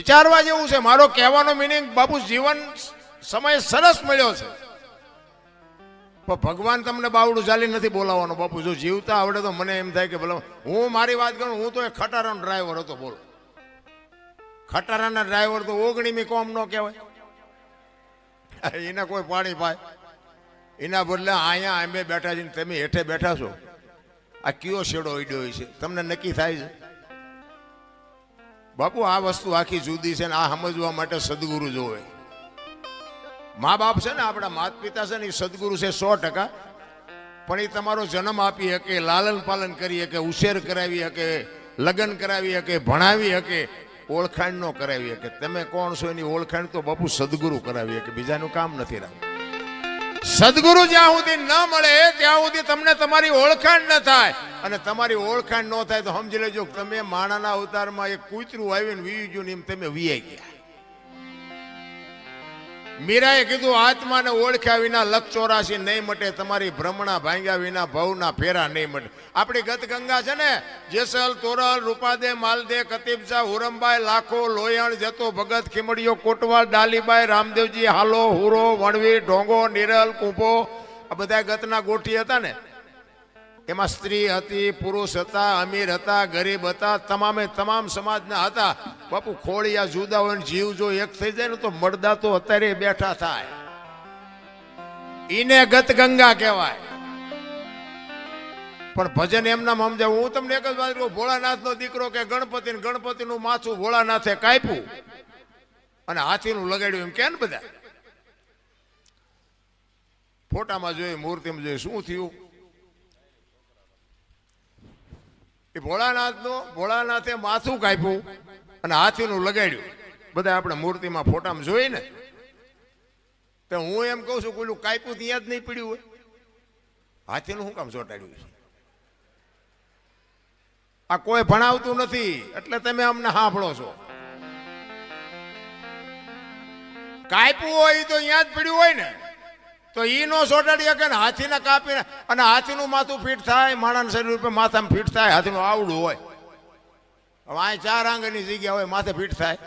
વિચારવા જેવું છે. મારો કહેવાનો મિનિંગ બાપુ જીવન સમય સરસ મળ્યો છે, પણ ભગવાન તમને બાવડું ચાલી નથી બોલાવવાનો. બાપુ જો જીવતા આવડે તો મને એમ થાય કે ભલે હું મારી વાત કરું, હું તો એ ખટારાનો ડ્રાઈવર હતો. બોલો, ખટારાના ડ્રાઈવર તો 19મી કોમ ન કહેવાય. એને કોઈ પાણી પાય, એના બદલે અહીંયા અમે બેઠા છીએ, તમે હેઠે બેઠા છો. આ કયો શેડો ઈડ્યો છે તમને નક્કી થાય છે? બાપુ આ વસ્તુ આખી જુદી છે ને આ સમજવા માટે સદગુરુ જોવે. મા બાપ છે ને, આપણા માતા પિતા છે ને, એ સદગુરુ છે 100%. પણ એ તમારો જન્મ આપી શકે, લાલન પાલન કરી શકે, ઉછેર કરાવી શકે, લગ્ન કરાવી શકે, ભણાવી શકે, ઓળખાણ ન કરાવી શકે. તમે કોણ છો એની ઓળખાણ તો બાપુ સદગુરુ કરાવી શકે, બીજાનું કામ નથી રાખવું. સદગુરુ જ્યાં સુધી ન મળે ત્યાં સુધી તમને તમારી ઓળખાણ ન થાય, અને તમારી ઓળખાણ ન થાય તો સમજી લેજો તમે માણાના અવતારમાં એક કૂતરું આવીને વીવી ગયું ને એમ તમે વીઆઈ ગયા. મીરાએ કીધું આત્માને ઓળખ્યા વિના લક્ષ 84 નહીં મટે, તમારી ભ્રમણા ભાંગ્યા વિના ભવના ફેરા નહીં મટે. આપણી ગત ગંગા છે ને, જેસલ, તોરલ, રૂપાદે, માલદે, કતીબજા, હુરમબાઈ, લાખો, લોયણ, જતો, ભગત, ખીમડીઓ, કોટવાલ, ડાલીબાઈ, રામદેવજી, હાલો, હુરો, વણવીર, ઢોંગો, નિરલ, કુંભો, આ બધા ગતના ગોઠી હતા ને. એમાં સ્ત્રી હતી, પુરુષ હતા, અમીર હતા, ગરીબ હતા, તમામે તમામ સમાજના હતા. બાપુ ખોળિયા જુદા હોય ને જીવ જો એક થઈ જાય ને તો મળદા તો અત્યારે બેઠા થાય. ઈને ગત ગંગા કહેવાય. પણ ભજન એમના સમજાવું. હું તમને એક જ વાત કહું, ભોળાનાથ નો દીકરો કે ગણપતિ નું માથું ભોળાનાથે કાપ્યું અને હાથીનું લગાડ્યું એમ કે ને બધા ફોટામાં જોઈ, મૂર્તિમાં જોઈ, શું થયું? એ ભોળાનાથે માથું કાપ્યું અને હાથીનું લગાડ્યું. બધા આપણે મૂર્તિમાં ફોટામાં જોઈ ને, તો હું એમ કહું છું પેલું કાપ્યું ત્યાં જ નહીં પડ્યું હોય, હાથીનું શું કામ ચોંટાડ્યું છે? આ કોઈ ભણાવતું નથી એટલે તમે અમને સાંભળો છો. કાપ્યું હોય તો અહીંયા જ પડ્યું હોય ને, તો ઈ નો ચોટાડી શકે ને. હાથીને કાપીને અને હાથીનું માથું ફીટ થાય, માણસ શરીર ઉપર માથામાં ફીટ થાય, હાથીનું આવડું હોય. હવે આ 4 આંગળની જગ્યા હોય, માથે ફીટ થાય.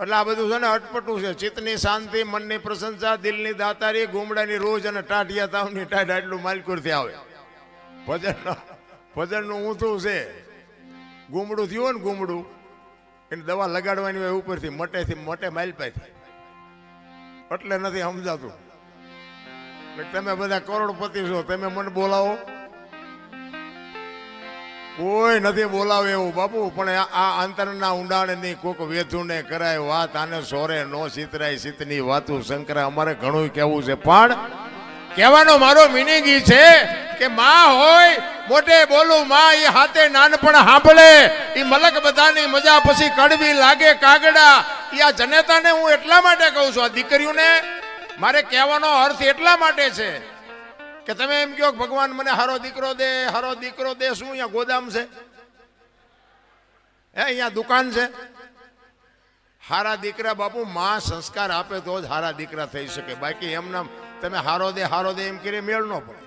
એટલે આ બધું છે ને અટપટું છે. ચિત્તની શાંતિ, મનની પ્રશંસા, દિલની દાતારી, ગુમડાની રોજ અને ટાઢિયા તાવની ટાઢ આટલું માલકુરથી આવે. ભજનનું ઊંધું છે. ગુમડું થયું ને, ગુમડું એને દવા લગાડવાની હોય ઉપરથી, મટે માલપાથી, એટલે નથી સમજાતું. તમે બધા કરોડપતિ છો, તમે મને બોલાવો, કોઈ નથી બોલાવે એવું બાપુ. પણ આ અંતરના ઊંડાણની કોક વેધુને કરાય વાત, આને સોરે નો સિતરાય સિતની વાતું શંકરા. અમારે ઘણું કેવું છે, પણ કહેવાનો મારો મિનિંગ ઈ છે કે માં હોય મોટે બોલું, માં એ હાથે નાનપણ સાંભળે, એ મલક બધાની મજા પછી કડવી લાગે કાગડા. આ જનેતાને હું એટલા માટે કહું છું, આ દીકરીઓને મારે કહેવાનો અર્થ એટલા માટે છે કે તમે એમ કહો ભગવાન મને હારો દીકરો દે, હારો દીકરો દે. શું અહીંયા ગોદામ છે? અહીંયા દુકાન છે? હારા દીકરા બાપુ માં સંસ્કાર આપે તો જ હારા દીકરા થઈ શકે. બાકી એમના તમે હારો દે એમ કરી મેળ ન પડે.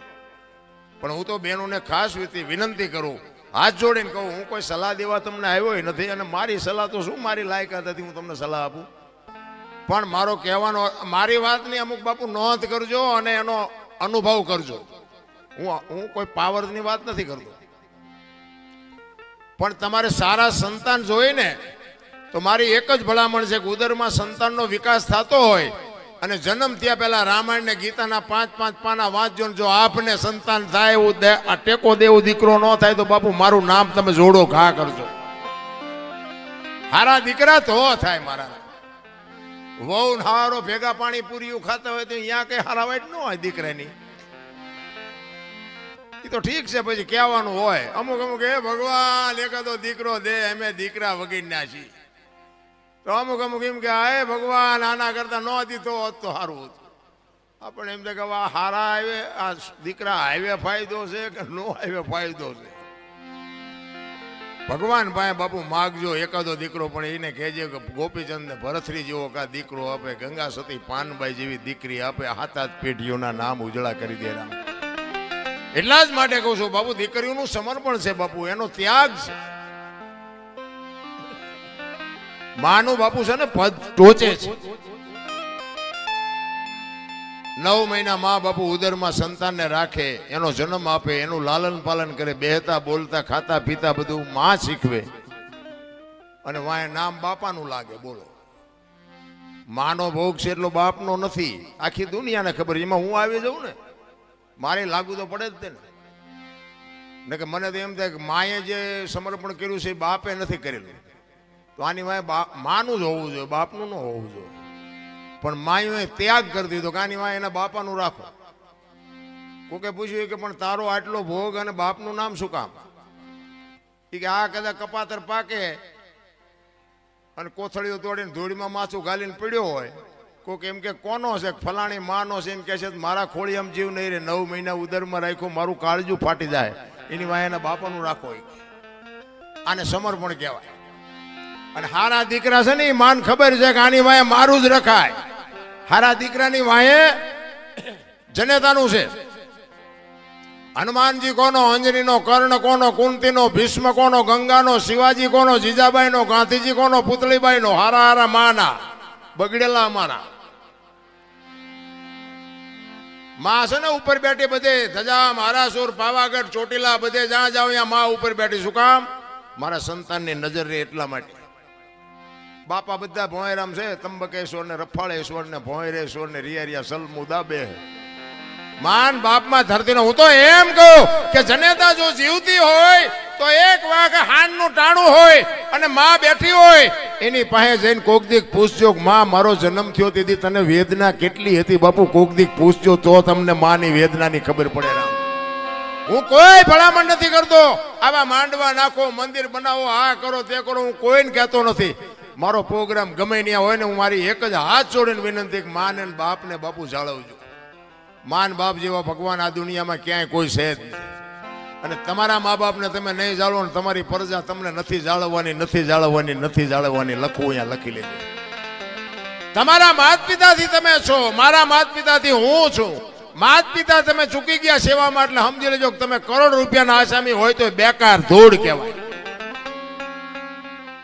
પણ હું તો બહેનોને ખાસ વિનંતી કરું, હાથ જોડીને કહું, હું કોઈ સલાહ દેવા તમને આવ્યો નથી, અને મારી સલાહ તો શું મારી લાયકાત હતી હું તમને સલાહ આપું. પણ મારો કહેવાનો, મારી વાતની અમુક બાપુ નોંધ કરજો અને એનો અનુભવ કરજો. હું કોઈ પાવરની વાત નથી કરતો, પણ તમારે સારા સંતાન જોઈએ ને તો મારી એક જ ભલામણ છે કે ઉદરમાં સંતાનનો વિકાસ થતો હોય અને જન્મ થયા પહેલા રામાયણ ને ગીતાના 5-5 પાના વાંચજો. જો આપને સંતાન થાય એવું આ ટેકો દેવું દીકરો ન થાય તો બાપુ મારું નામ તમે જોડો ઘા કરજો. હારા દીકરા તો થાય. મારા વહુ હારો ભેગા પાણી પૂરીયું ખાતા હોય તો અહીંયા કઈ હારા વાઈટ ન હોય દીકરાની. એ તો ઠીક છે, પછી કહેવાનું હોય અમુક એ ભગવાન એકાદો દીકરો દે, અમે દીકરા વગીરના છીએ. તો અમુક એમ કે હે ભગવાન આના કરતા ન દીધો હોત તો સારું હતું. આપણે એમ કે હારા આવે, આ દીકરા હાઈવે ફાયદો છે કે નો હાઈવે ફાયદો છે? ભગવાન ભાઈ બાપુ માગજો એકાદો દીકરો, પણ એને કહેજે કે ગોપીચંદ ને ભરથરી જેવો કા દીકરો આપે, ગંગા સતી પાનબાઈ જેવી દીકરી આપે, 7 પેઢીઓના નામ ઉજળા કરી દે રામ. એટલા જ માટે કહું છું બાપુ, દીકરીઓનું સમર્પણ છે બાપુ, એનો ત્યાગ છે. માનું બાપુ છે ને પદ ટોચે છે. 9 મહિના મા બાપુ ઉદરમાં સંતાનને રાખે, એનો જન્મ આપે, એનું લાલન પાલન કરે, બેહતા બોલતા ખાતા પીતા બધું માં શીખવે, અને વાય નામ બાપાનું લાગે. બોલો, માનો ભોગ છે એટલો બાપનો નથી. આખી દુનિયાને ખબર. એમાં હું આવી જાઉં ને, મારે લાગુ તો પડે જ ને કે મને તો એમ થાય કે માએ જે સમર્પણ કર્યું છે એ બાપે નથી કરેલું, તો આની વાય માનું જ હોવું જોઈએ, બાપનું ન હોવું જોઈએ. પણ માએ ત્યાગ કરી દીધો કે આની વાય એના બાપાનું રાખો. કોકે પૂછ્યું કે પણ તારો આટલો ભોગ અને બાપનું નામ શું કામ? કે આ કદાચ કપાતર પાકે અને કોથળીઓ તોડીને ધૂળીમાં માથું ગાલીને પીડ્યો હોય, કોક એમ કે કોનો છે, ફલાણી માનો છે, એમ કે છે મારા ખોળી આમ જીવ નહીં રે, 9 મહિના ઉદરમાં રાખ્યો, મારું કાળજું ફાટી જાય, એની વાય એના બાપાનું રાખો. આને સમર્પણ કહેવાય. અને હારા દીકરા છે ને એ માન ખબર છે કે આની વાય મારું જ રખાય. હારા દીકરાની વાય જનેતાનું છે. હનુમાનજી કોનો, અંજનીનો, કર્ણ કોનો, કુંતીનો, ભીષ્મ કોનો, ગંગાનો, શિવાજી કોનો, જીજાબાઈનો, ગાંધીજી કોનો, પુતળીબાઈનો. હારા હારા માના બગડેલા અમારા માં છે ને ઉપર બેઠી બધે ધજા, મહારાસુર, પાવાગઢ, ચોટીલા બધે જ્યાં જાવ ત્યાં માં ઉપર બેઠી. શું કામ? મારા સંતાનની નજર રહે એટલા માટે. બાપા બધા ભોંયરામ છે, ત્રંબકેશ્વર ને રફાળેશ્વર ને ભોંયરેશ્વર ને રિયા સલમુદા બે. માન બાપમાં ધરતીનો. હું તો એમ કહું કે જનેતા જો જીવતી હોય તો એક વાગ હાનનું ટાણું હોય અને માં બેઠી હોય, એની પાસે જઈને કોક દીક પૂછજો, માં મારો જન્મ થયો તેથી તને વેદના કેટલી હતી બાપુ? કોક દીક પૂછજો તો તમને માની વેદનાની ખબર પડે. રામ, હું કોઈ ભલામણ નથી કરતો. આવા માંડવા નાખો, મંદિર બનાવો, આ કરો તે કરો, હું કોઈને કહેતો નથી. મારો પ્રોગ્રામ ગમે ત્યાં હોય ને, હું મારી એક જ હાથ જોડીને વિનંતી કે માને બાપને બાપુ જાળવજો. માન બાપ જેવા ભગવાન આ દુનિયામાં ક્યાંય કોઈ છે જ નહીં. અને તમારા મા બાપને તમે નહીં જાળવો ને તમારી પ્રજા તમને નથી જાળવવાની, નથી જાળવવાની, નથી જાળવવાની. લખવું અહીંયા લખી લેજો. તમારા માત પિતાથી તમે છો, મારા માત પિતાથી હું છું. માત પિતા તમે ચૂકી ગયા સેવામાં, એટલે સમજી લેજો કે તમે કરોડ રૂપિયાના આસામી હોય તો બેકાર ધૂળ કહેવાય.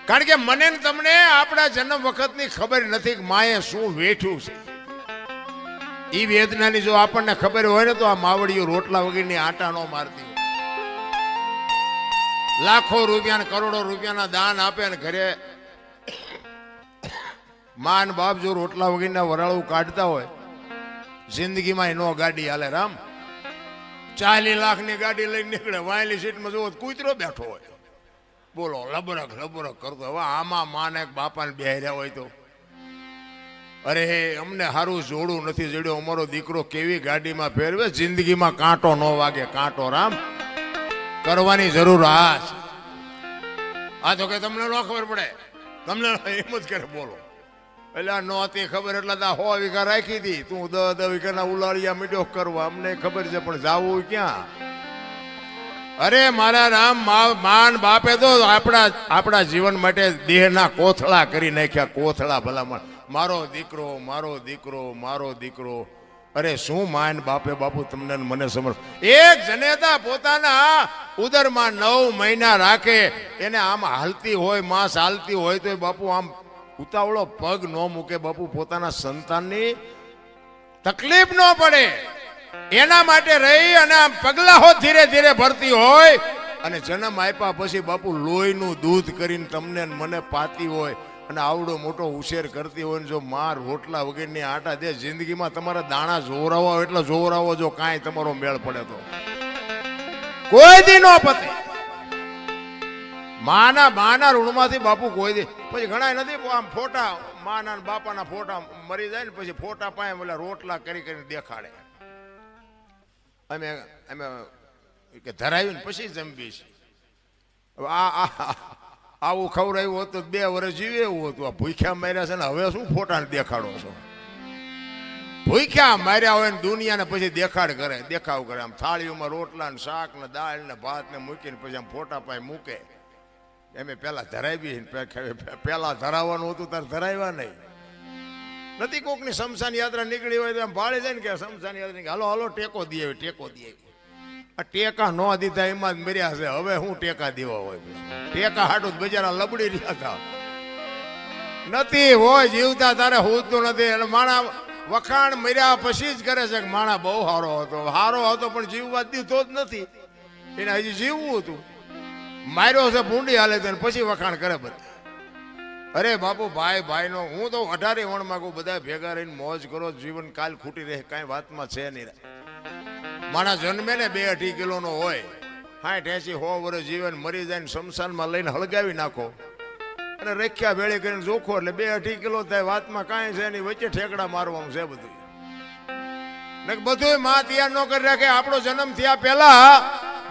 કારણ કે મને ને તમને આપણા જન્મ વખતની ખબર નથી કે માએ શું વેઠ્યું છે. એ વેદનાની જો આપણને ખબર હોય ને તો આ માવડીઓ રોટલા વગરની આટા નો મારતી. લાખો રૂપિયા ને કરોડો રૂપિયાના દાન આપે ને ઘરે માન બાપ જો રોટલા વગરના વરાળું કાઢતા હોય, જિંદગીમાં નો ગાડી હાલે. રામ, 40 લાખની ગાડી લઈને નીકળે, વાયલી સીટમાં જોવો કૂતરો બેઠો હોય. બોલો, લબરક લબરક કરતો. હવે આમાં માને બાપાને બેહર્યા હોય તો, અરે અમને સારું જોડું નથી જડ્યો, અમારો દીકરો કેવી ગાડીમાં ફેરવે, જિંદગીમાં કાંટો ન વાગે. કાંટો રામ કરવાની જરૂર. આ તો કે તમને ન ખબર પડે, તમને એમ જ કરે. બોલો, એટલે નો હતી ખબર એટલે 100 વીઘા રાખી હતી, તું 10 વીઘાના ઉલાળિયા મીઠો કરવા. અમને ખબર છે પણ જાવું ક્યાં? અરે મારા રામ, માન બાપે તો આપણા જીવન માટે દેહના કોથળા કરી નાખ્યા. કોથળા ભલામણ, મારો દીકરો, મારો દીકરો, મારો દીકરો. અરે શું માન બાપે બાપુ તમને મને સમર્પ. એક જનેતા પોતાના ઉદરમાં 9 મહિના રાખે, એને આમ હાલતી હોય, માંસ હાલતી હોય તો બાપુ આમ ઉતાવળો પગ ન મૂકે. બાપુ પોતાના સંતાનની તકલીફ ન પડે એના માટે રહી અને આમ પગલાઓ ધીરે ધીરે ભરતી હોય. અને જન્મ આપ્યા પછી બાપુ લોહીનું દૂધ કરીને તમને મને પાતી હોય અને આવડો મોટો ઉછેર કરતી હોય ને જો માર રોટલા વગરની આટા દે, જિંદગીમાં તમારા દાણા જોરાવો એટલે જોરાવો. જો કાંઈ તમારો મેળ પડે તો કોઈ દી નો પતે. માના ઋણમાંથી બાપુ કોઈ દી. પછી ઘણા નથી આમ ફોટા, માના બાપાના ફોટા મરી જાય ને પછી ફોટા પાસે ઓલા રોટલા કરી કરીને દેખાડે. અમે કે ધરાવ્યું ને પછી જમવી છે. આવું ખવડાવ્યું હોત તો 2 વર્ષ જીવે એવું હતું. આ ભૂખ્યા માર્યા છે ને હવે શું ફોટાને દેખાડો છો? ભૂખ્યા માર્યા હોય ને દુનિયાને પછી દેખાડ કરે, દેખાવ કરે. આમ થાળીઓમાં રોટલા ને શાક ને દાળ ને ભાત ને મૂકીને પછી આમ ફોટા પાસે મૂકે. એમ પેલા ધરાવી, પેલા ધરાવવાનું હતું તાર ધરાવ્યા નહીં. નથી કોકની શમશાન યાત્રા નીકળી હોય તો એમ ભાળી જાય ને કે શમશાન યાત્રા હાલો હાલો ટેકો દે, ટેકો દે. આ ટેકા ન દીધા એમાં જ મર્યા છે. હવે હું ટેકા દેવા હોય? ટેકા હાટું બજારા લબડી રહ્યા હતા. નથી હોય જીવતા તારે હોતું નથી. એટલે માણા વખાણ મર્યા પછી જ કરે છે કે માણા બહુ સારો હતો પણ જીવવા દીધો જ નથી. એને હજી જીવવું હતું, માર્યો છે ભૂંડી હાલે તો પછી વખાણ કરે બધા. અરે બાપુ ભાઈ નો હું તો 18 વણ માંગુ બધા ભેગા રહીને મોજ કરો, જીવન કાલ ખૂટી રહે કાંઈ વાતમાં છે નહીં. માણા જન્મે ને 2-2.5 કિલોનો હોય, 60-80-100 વર્ષ જીવન મરી જાય ને શમશાનમાં લઈને હળગાવી નાખો અને રેખ્યા ભેળી કરીને જોખો એટલે 2-2.5 કિલો થાય. વાતમાં કાંઈ છે નહીં, વચ્ચે ઠેકડા મારવાનું છે બધું. ને બધું માં તૈયાર ન કરી રાખે. આપણો જન્મ થયા પહેલા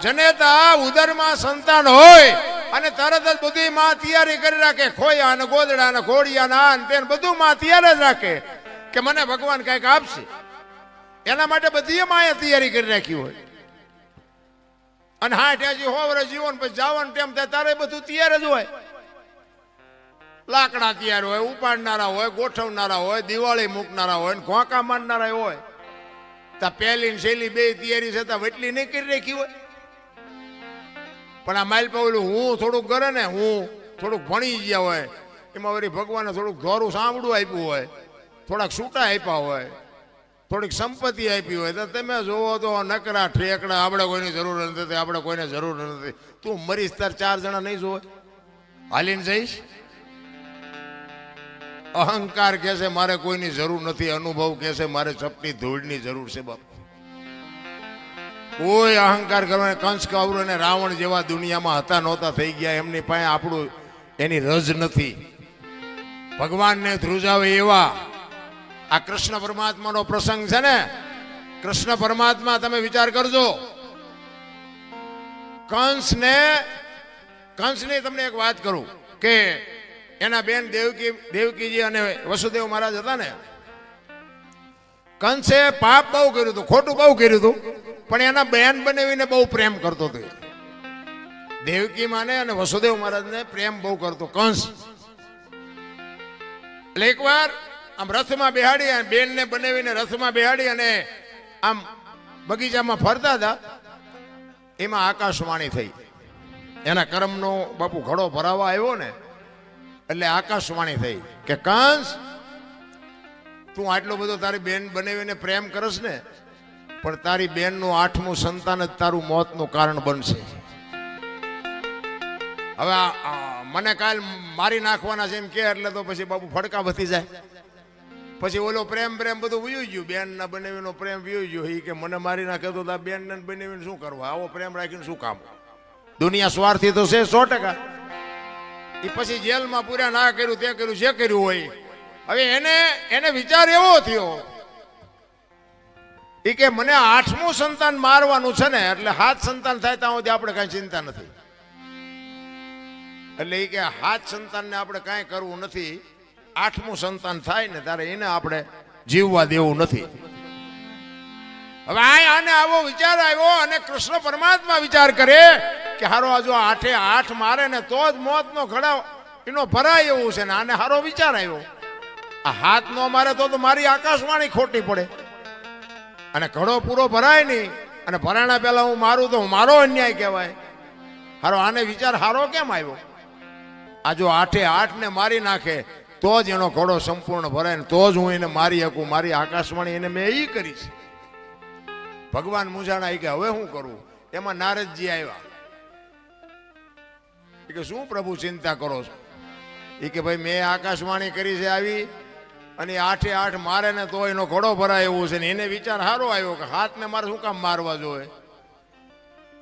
જનેતા ઉદરમાં સંતાન હોય અને તરત જ બધી માં તૈયારી કરી રાખે. ખોયા ને ગોદડા ને ઘોડિયા ને આન તેન બધું માં તૈયાર જ રાખે કે મને ભગવાન કઈક આપશે. એના માટે બધી માએ તૈયારી કરી રાખી હોય. અને 60-80-100 વર્ષ જીવન પછી જવાનું ટાઈમ થાય તારે બધું તૈયાર જ હોય. લાકડા તૈયાર હોય, ઉપાડનારા હોય, ગોઠવનારા હોય, દિવાળી મૂકનારા હોય, ઘોંકા મારનારા હોય. તા પહેલી ને છેલ્લી 2 તૈયારી છતાં વટલી નહીં કરી રાખી હોય. પણ આ માઇલ પાવલું હું થોડુંક કરે ને, હું થોડુંક ભણી ગયા હોય, એમાં વળી ભગવાને થોડુંક ધોરું સાંભળું આપ્યું હોય, થોડાક છૂટા આપ્યા હોય, થોડીક સંપત્તિ આપી હોય, તો તમે જોવો તો નકરા ઠેકડા. આપણે કોઈની જરૂર નથી, આપણે કોઈને જરૂર નથી. તું મરીશ તાર 4 જણા નહીં જોવે, હાલીને જઈશ. અહંકાર કહે છે મારે કોઈની જરૂર નથી, અનુભવ કહે છે મારે ચપટી ધૂળની જરૂર છે. બાપ કોઈ અહંકાર કરવાને કંસ કૌરવ અને રાવણ જેવા દુનિયામાં હતા નહોતા થઈ ગયા. એમની પાસે આપણું એની રજ નથી. ભગવાનને ધ્રુજાવે એવા આ કૃષ્ણ પરમાત્માનો પ્રસંગ છે ને. કૃષ્ણ પરમાત્મા તમે વિચાર કરજો, કંસને તમને એક વાત કરું કે એના બેન દેવકીજી અને વસુદેવ મહારાજ હતા ને. કંસે પાપ બહુ કર્યું હતું, ખોટું બહુ કર્યું હતું, પણ એના બેન બનાવીને બહુ પ્રેમ કરતો હતો. દેવકી માને અને વસુદેવ મહારાજને પ્રેમ બહુ કરતો કંસ. એટલે એકવાર આમ રથમાં બેહાડી અને બેનને બનાવીને રથમાં બેહાડી અને આમ બગીચામાં ફરતા હતા. એમાં આકાશવાણી થઈ. એના કર્મનો બાપુ ઘડો ભરાવા આવ્યો ને એટલે આકાશવાણી થઈ કે કંસ, તું આટલો બધો તારી બેન બનાવીને પ્રેમ કરસ ને, પણ તારી બેનનું 8મું સંતાન જ તારું મોતનું કારણ બનશે. હવે મને કાલ મારી નાખવાના છે એમ કે એટલે તો પછી બાપુ ફડકા વધી જાય. પછી ઓલો પ્રેમ બધું વયું ગયું, બેન ના બનાવીનો પ્રેમ વયું ગયો. એ કે મને મારી નાખે તો બેન ને બનાવીને શું કરવા? આવો પ્રેમ રાખીને શું કામ? દુનિયા સ્વાર્થી તો છે 100%. એ પછી જેલમાં પૂરા ના કર્યું, તે કર્યું, જે કર્યું હોય. હવે એને વિચાર એવો થયો એ કે મને 8મું સંતાન મારવાનું છે ને, એટલે 7 સંતાન થાય ત્યાં સુધી આપણે કઈ ચિંતા નથી. એટલે એ કે 7 સંતાનને આપણે કાંઈ કરવું નથી, 8મું સંતાન થાય ને ત્યારે એને આપણે જીવવા દેવું નથી. હવે આને આવો વિચાર આવ્યો અને કૃષ્ણ પરમાત્મા વિચાર કરે કે હારો આ જો 8 મારે ને તો જ મોતનો ઘડા એનો ભરાય એવું છે ને. આને હારો વિચાર આવ્યો, આ 7 નો મારે તો મારી આકાશવાણી ખોટી પડે અને ઘડો પૂરો ભરાય નહીં, અને ભરાણા પહેલા હું મારું તો મારો અન્યાય કહેવાય. હારો આને વિચાર હારો કેમ આવ્યો? આ જો 8 ને મારી નાખે તો જ એનો ઘડો સંપૂર્ણ ભરાય ને તો જ હું એને મારી શકું. મારી આકાશવાણી એને મેં એ કરી છે. ભગવાન મૂંઝાણા કે હવે શું કરવું? એમાં નારદજી આવ્યા. કે શું પ્રભુ ચિંતા કરો છો? એ કે ભાઈ મેં આકાશવાણી કરી છે આવી, અને 8 મારે ને તો એનો ઘોડો ભરાય એવું છે ને. એને વિચાર સારો આવ્યો કે 7 ને મારે શું કામ મારવા જોઈએ?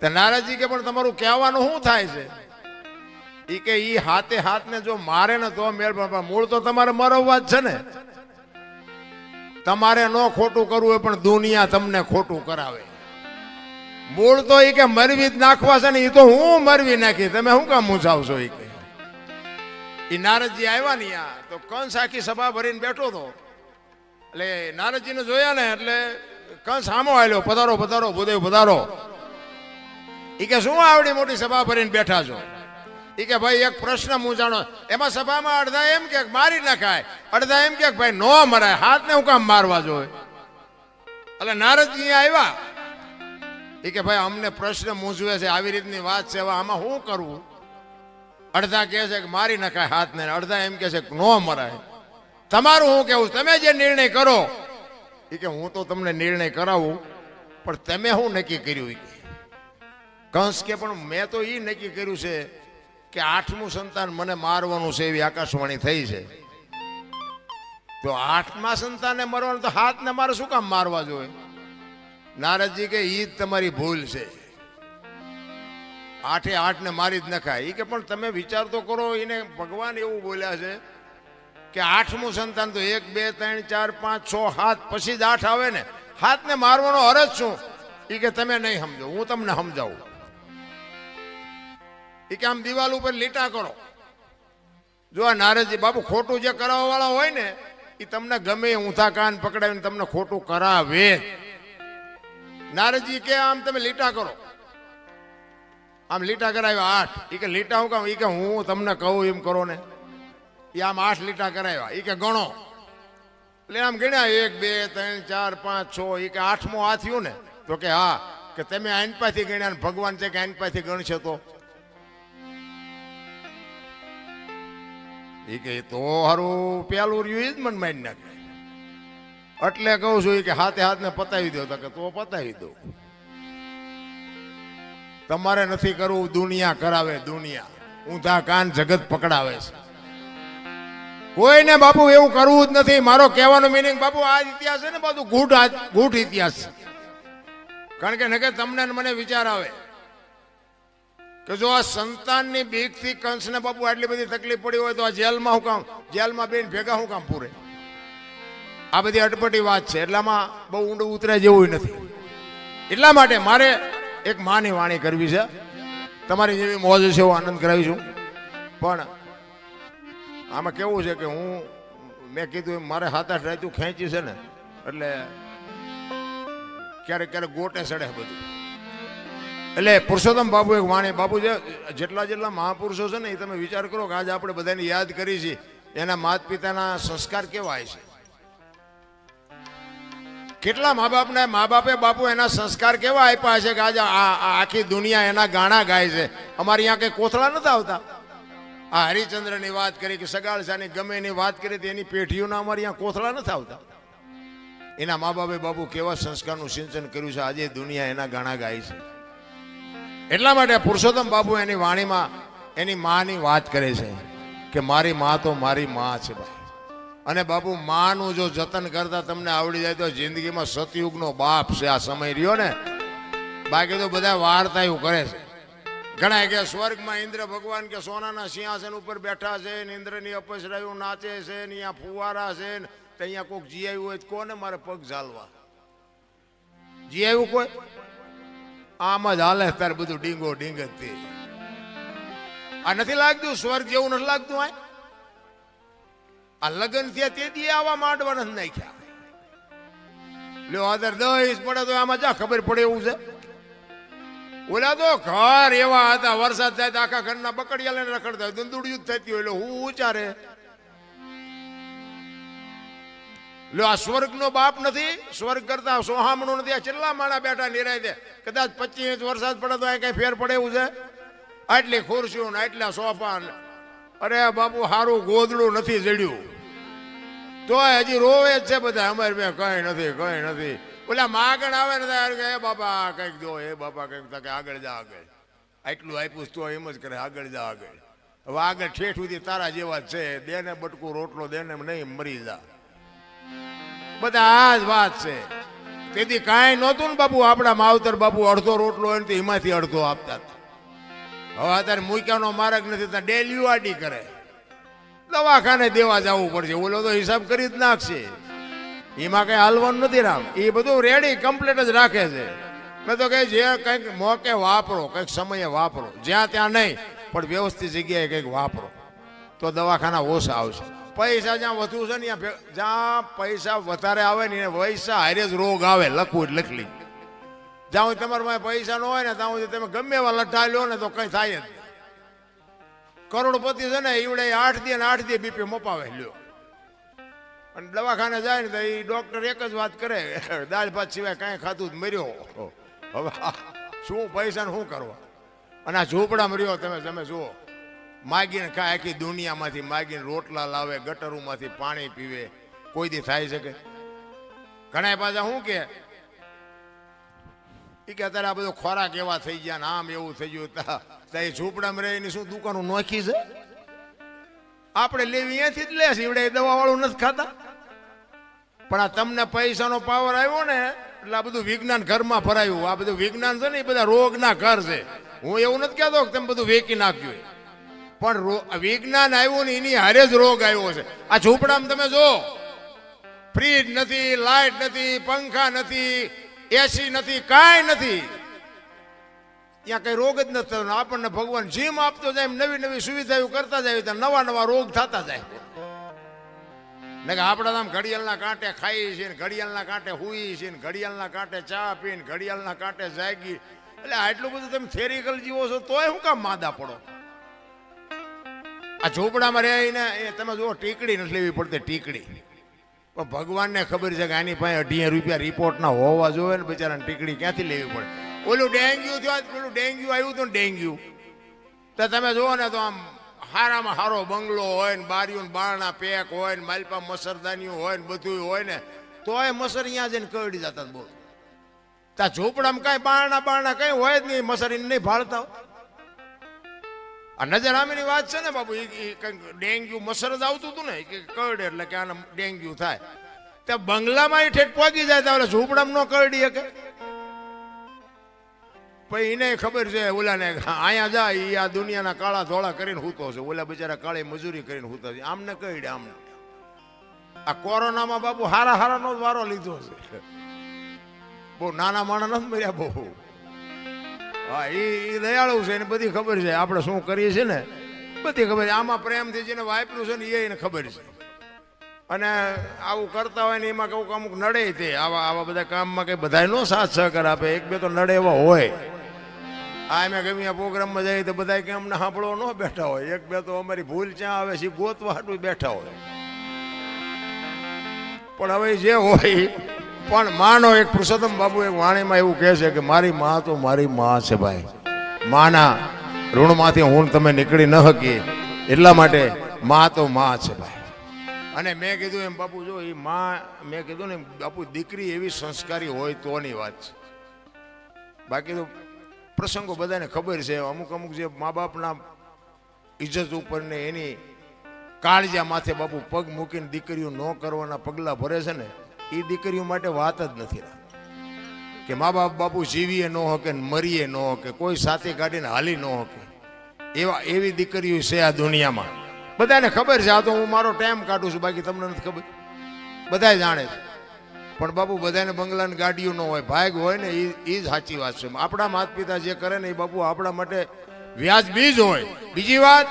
તો નારદજી કે પણ તમારું કહેવાનું શું થાય છે? એ કે ઈ 7 ને જો મારે ને તો મેળ, પણ મૂળ તો તમારે મરવવા જ છે ને. તમારે ન ખોટું કરવું હોય પણ દુનિયા તમને ખોટું કરાવે. મૂળ તો એ કે મરવી જ નાખવા છે ને, એ તો હું મરવી નાખી, તમે શું કામ મૂંઝાવશો? એ કે એ નારદજી આવ્યા ને તો કંસ આખી સભા ભરીને બેઠો હતો. એટલે નારદજીને જોયા ને એટલે કંસ સામો આવ્યો, પધારો પધારો ભૂદેવ પધારો. એ કે શું આવડી મોટી સભા ભરીને બેઠા છો? એ કે ભાઈ એક પ્રશ્ન મૂંઝાણો. એમાં સભામાં અડધા એમ કે મારી નખાય, અડધા એમ કે ભાઈ નો મરાય, 7 ને હું કામ મારવા જોઈએ? એટલે નારદજી આવ્યા. એ કે ભાઈ અમને પ્રશ્ન મૂંઝવે છે, આવી રીતની વાત છે, હવે આમાં શું કરવું? અડધા કહે છે કે મારી નખાય હાથને, અડધા એમ કહે છે કે નો મરાય. તમારું હું કેવું, તમે જે નિર્ણય કરો એ કે હું તો તમને નિર્ણય કરાવું, પણ તમે શું નક્કી કર્યું? કંસ કે પણ મેં તો એ નક્કી કર્યું છે કે 8મું સંતાન મને મારવાનું છે એવી આકાશવાણી થઈ છે. તો 8મા સંતાનને મરવાનું તો હાથને મારે શું કામ મારવા જોઈએ? નારદજી કે ઈ જ તમારી ભૂલ છે, 8એ 8ને મારી જ નખાય. એ કે પણ તમે વિચાર તો કરો, એને ભગવાન એવું બોલ્યા છે કે 8મું સંતાન તો 1 2 3 4 5 6 7 પછી જ 8 આવે ને, હાથને મારવાનો અરજ શું? એ કે તમે નહીં સમજો, હું તમને સમજાવું. એ કે આમ દિવાલ ઉપર લીટા કરો. જો આ નારદજી બાપુ ખોટું જે કરાવવા વાળા હોય ને એ તમને ગમે ઊંધા કાન પકડાવીને તમને ખોટું કરાવે. નારદજી કે આમ તમે લીટા કરો. આમ લીટા કરાવ્યા 8. એ કે લીટા હું કામ? એ કે હું તમને કહું એમ કરો ને. એ આમ 8 લીટા કરાવ્યા. એ કે ગણો. એટલે આમ ગણ્યા 1 2 3 4 5 6. એ કે 8મો આ થયું ને? તો કે હા. કે તમે આનપાથી ગણ્યા, ભગવાન છે કે આનપાથી ગણશે તો? એ કે તો હારું પેલું રહ્યું જ મને મારી નાખે. એટલે કહું છું કે હાથે હાથને પતાવી દો. તો કે તો પતાવી દો. તમારે નથી કરવું, દુનિયા કરાવે. દુનિયા ઊંધા કાન જગત પકડાવે છે. કોઈને બાપુ એવું કરવું જ નથી. મારો કહેવાનો મિનિંગ બાપુ આ ઇતિહાસ છે ને બધું ગૂઢ ઇતિહાસ છે. કારણ કે નકે તમને મને વિચાર આવે કે જો આ સંતાનની બીકથી કંસને બાપુ આટલી બધી તકલીફ પડી હોય તો આ જેલમાં હું કામ, જેલમાં બેન ભેગા હું કામ પૂરે? આ બધી અટપટી વાત છે, એટલામાં બહુ ઊંડું ઉતરે જેવું નથી. એટલા માટે મારે એક માની વાણી કરવી છે. તમારી જેવી મોજ છે એવો આનંદ કરાવીશું. પણ આમાં કેવું છે કે મેં કીધું મારે 7-8 રાતું ખેંચી છે ને, એટલે ક્યારેક ક્યારેક ગોટે ચડે બધું. એટલે પુરુષોત્તમ બાપુ એક વાણી, બાપુ જેટલા મહાપુરુષો છે ને એ તમે વિચાર કરો કે આજે આપણે બધાને યાદ કરી છે, એના માત પિતાના સંસ્કાર કેવા છે. કેટલા મા બાપે બાપુ એના સંસ્કાર કેવા આપ્યા છે કે આજે આખી દુનિયા એના ગાણા ગાય છે. અમારે અહીંયા કઈ કોથળા નથી આવતા. આ હરિચંદ્રની વાત કરી કે સગાળસાની ગમે એની વાત કરી તો એની પેઢીઓના અમારે અહીંયા કોથળા નથી આવતા. એના મા બાપે બાપુ કેવા સંસ્કારનું સિંચન કર્યું છે, આજે દુનિયા એના ગાણા ગાય છે. એટલા માટે પુરુષોત્તમ બાપુ એની વાણીમાં એની માની વાત કરે છે કે મારી મા તો મારી મા છે ભાઈ. અને બાપુ માનું જો જતન કરતા તમને આવડી જાય તો જિંદગીમાં સતયુગનો બાપ છે આ સમય રહ્યો ને. બાકી તો બધા વાર્તા એવું કરે છે. ઘણા કે સ્વર્ગમાં ઇન્દ્ર ભગવાન કે સોનાના સિંહાસન ઉપર બેઠા છે ને ઇન્દ્રની અપસરાયું નાચે છે ને અહીંયા ફુવારા છે ને અહીંયા કોઈક જી આવ્યું હોય કોને મારે પગ ઝાલવા? જી આવ્યું કોઈ? આમ જ હાલે તારે બધું ડીંગો ડીંગ જ તે. આ નથી લાગતું સ્વર્ગ જેવું નથી લાગતું? આ લગ્ન થયા તે દી આવા માંડવા નથી નાખ્યા. લ્યો આદર 10 પડે તો આમાં જા ખબર પડે એવું છે. ઓલા તો ઘર એવા હતા, વરસાદ થાય તો આખા ઘરના બકડિયા લઈને રખડતા હોય, દંદુડિયું જ થતી હોય. એટલે હું ઉચારે લ્યો આ સ્વર્ગનો બાપ નથી? સ્વર્ગ કરતા સોહામણું નથી? આ કેટલા માણા બેઠા નિરાય દે. કદાચ 25 ઇંચ વરસાદ પડે તો આ કઈ ફેર પડે એવું છે? આટલી ખુરશીઓ ને આટલા સોફા. અરે બાપુ સારું ગોદડું નથી જડ્યું તોય હજી રોવે જ છે બધા. અમારે બે કઈ નથી. ઓલા માગણ આવે ને કે એ બાપા કઈક દો, એ બાપા કઈક આગળ જા આગળ. આટલું આપ્યું તો એમ જ કરે આગળ જા આગળ. હવે આગળ ઠેઠ સુધી તારા જેવા જ છે. દેને બટકું રોટલો દેને નહીં મરી જા. બધા આ જ વાત છે. તેથી કાંઈ નહોતું ને બાપુ. આપણા માવતર બાપુ અડધો રોટલો હોય ને તો એમાંથી અડધો આપતા હતા. હવે અત્યારે મૂક્યાનો માર્ગ નથી, ત્યાં ડેલી આડી કરે. દવાખાને દેવા જવું પડશે. ઓલો તો હિસાબ કરી જ નાખશે. એમાં કઈ હાલવાનું નથી રામ. એ બધું રેડી કમ્પ્લીટ જ રાખે છે. મેં તો કઈ જે કંઈક મોકે વાપરો, કંઈક સમયે વાપરો, જ્યાં ત્યાં નહીં પણ વ્યવસ્થિત જગ્યાએ કંઈક વાપરો તો દવાખાના ઓછા આવશે. પૈસા જ્યાં વધુ છે ને જ્યાં પૈસા વધારે આવે ને પૈસા હારે જ રોગ આવે. લખવું જ લખલી. જ્યાં સુધી તમારા પાસે પૈસા ન હોય ને ત્યાં સુધી તમે ગમે એવા લઠ્ઠા લો ને તો કઈ થાય જ. કરોડપતિ છે ને એવડે 8 દી ને 8 દી બીપી મપાવે લ્યો. અને દવાખાને જાય ને તો એ ડોક્ટર એક જ વાત કરે, દાળ ભાત સિવાય કાંઈ ખાતું જ મર્યો. હવે શું પૈસા શું કરવા? અને આ ઝૂંપડા મર્યો તમે જુઓ. માગીને ખાય, આખી દુનિયામાંથી માગીને રોટલા લાવે, ગટરોમાંથી પાણી પીવે, કોઈ દી થાય શકે? ઘણા પાછા શું કે અત્યારે આ બધો ખોરાક એવા થઈ ગયા ને આમ એવું થઈ ગયું, એ ઝૂંપડામાં રહીને શું દુકાનો નોખી છે? આપણે લેવી અહીંયાથી જ લે છે, એવડે દવા વાળું નથી ખાતા. પણ આ તમને પૈસાનો પાવર આવ્યો ને એટલે આ બધું વિજ્ઞાન ઘરમાં ભરાયું. આ બધું વિજ્ઞાન છે ને એ બધા રોગના ઘર છે. હું એવું નથી કહેતો કે તમે બધું વેચી નાખ્યું, પણ વિજ્ઞાન આવ્યું ને એની હારે જ રોગ આવ્યો છે. આ ઝૂંપડામાં તમે જો, ફ્રીજ નથી, લાઇટ નથી, પંખા નથી, એસી નથી, કાંઈ નથી, ત્યાં કઈ રોગ જ નથી થતો. આપણને ભગવાન જીમ આપતો જાય, નવી નવી સુવિધાઓ કરતા જાય, ત્યાં નવા નવા રોગ થતા જાય. ને કે આપણા આમ ઘડિયાળના કાંઠે ખાઈએ છીએ ને ઘડિયાળના કાંઠે હુઈએ છીએ ને ઘડિયાળના કાંઠે ચા પીને ઘડિયાળના કાંઠે જાગી. એટલે આટલું બધું તમે થેરિકલ જીવો છો તોય શું કામ માદા પડો? આ ઝૂંપડામાં રહીને એ તમે જુઓ, ટીકડી નથી લેવી પડતી, ટીકડી. પણ ભગવાનને ખબર છે કે આની પાસે 18 રૂપિયા રિપોર્ટના હોવા જોઈએ ને, બિચારાને ટીકડી ક્યાંથી લેવી પડે? ઓલું ડેન્ગ્યુ થયું, પેલું ડેન્ગ્યુ આવ્યું હતું ને, ડેન્ગ્યુ તો તમે જુઓ ને તો આમ હારામાં હારો બંગલો હોય ને, બારીઓ બારણા પેક હોય ને, માલપા મસરદાનીઓ હોય ને, બધું હોય ને, તોય મસર અહીંયા જઈને કરડી જતા. બોલ, ત્યાં ઝૂંપડામાં કાંઈ બારણા કઈ હોય જ નહીં, મસર એને નહીં ભાળતા. આ નજરામીની વાત છે ને બાબુ, એ કંઈક ડેન્ગ્યુ મસર જ આવતું હતું ને કે કરડે એટલે કે આને ડેન્ગ્યુ થાય. ત્યાં બંગલામાં ઠેઠ પહોંચી જાય તો ઝૂંપડામાં ન કરડી શકે. પછી એને ખબર છે ઓલાને, અહીંયા જાય એ આ દુનિયાના કાળા ધોળા કરીને હૂતો છે, ઓલા બિચારા કાળી મજૂરી કરીને હૂતા છે, આમને કહીડે આમને. આ કોરોનામાં બાપુ હારાનો જ વારો લીધો છે. બહુ નાના માણસ નથી મર્યા બહુ. હા, એ દયાળુ છે, એને બધી ખબર છે આપણે શું કરીએ છીએ ને, બધી ખબર છે. આમાં પ્રેમથી જેને વાપર્યું છે ને એને ખબર છે. અને આવું કરતા હોય ને એમાં કહું કે અમુક નડે તે આવા બધા કામમાં કઈ બધા નો સાથ સહકાર આપે, એક બે તો નડે એવા હોય. આ મેં ગમે આ પ્રોગ્રામમાં જાય તો બધા કે અમને સાંભળવા ન બેઠા હોય, એક બે તો અમારી ભૂલ ક્યાં આવે છે ગોતવા હાટું બેઠા હોય. પણ હવે જે હોય, પણ માનો એક પુરુષોત્તમ બાબુ એક વાણીમાં એવું કહે છે કે મારી માં તો મારી માં છે ભાઈ, માના ઋણમાંથી હું તમે નીકળી ન શકીએ, એટલા માટે માં તો માં છે ભાઈ. અને મેં કીધું એમ બાપુ, જો એ માં, મેં કીધું ને બાપુ, દીકરી એવી સંસ્કારી હોય તોની વાત છે. બાકી તો પ્રસંગો બધાને ખબર છે, અમુક જે મા બાપના ઇજ્જત ઉપર ને એની કાળજા માથે બાપુ પગ મૂકીને દીકરીઓ ન કરવાના પગલા ભરે છે ને, એ દીકરીઓ માટે વાત જ નથી. કે મા બાપ બાપુ જીવીએ ન હોકે, મરીએ ન હોકે, કોઈ સાથે કાઢીને હાલી ન હોકે, એવી દીકરીઓ છે આ દુનિયામાં. બધાને ખબર છે. આ તો હું મારો ટાઈમ કાઢું છું, બાકી તમને નથી ખબર, બધા જાણે છે. પણ બાપુ બધાને બંગલાની ગાડીઓ ન હોય, ભાગ હોય ને, એ જ સાચી વાત છે. આપણા માતા પિતા જે કરે ને એ બાપુ આપણા માટે વ્યાજબી જ હોય. બીજી વાત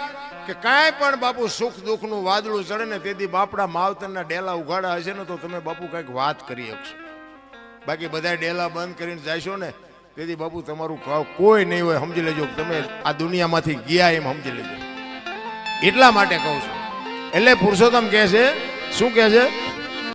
કે કાંઈ પણ બાપુ સુખ દુઃખનું વાદળું ચડે ને તેથી બાપડા માવતરના ડેલા ઉઘાડા હશે ને તો તમે બાપુ કંઈક વાત કરી શકશો. બાકી બધા ડેલા બંધ કરીને જશો ને તેથી બાપુ તમારું કોઈ નહીં હોય. સમજી લેજો તમે આ દુનિયામાંથી ગયા એમ સમજી લેજો. એટલા માટે કહું છું. એટલે પુરુષોત્તમ કહે છે, શું કહે છે?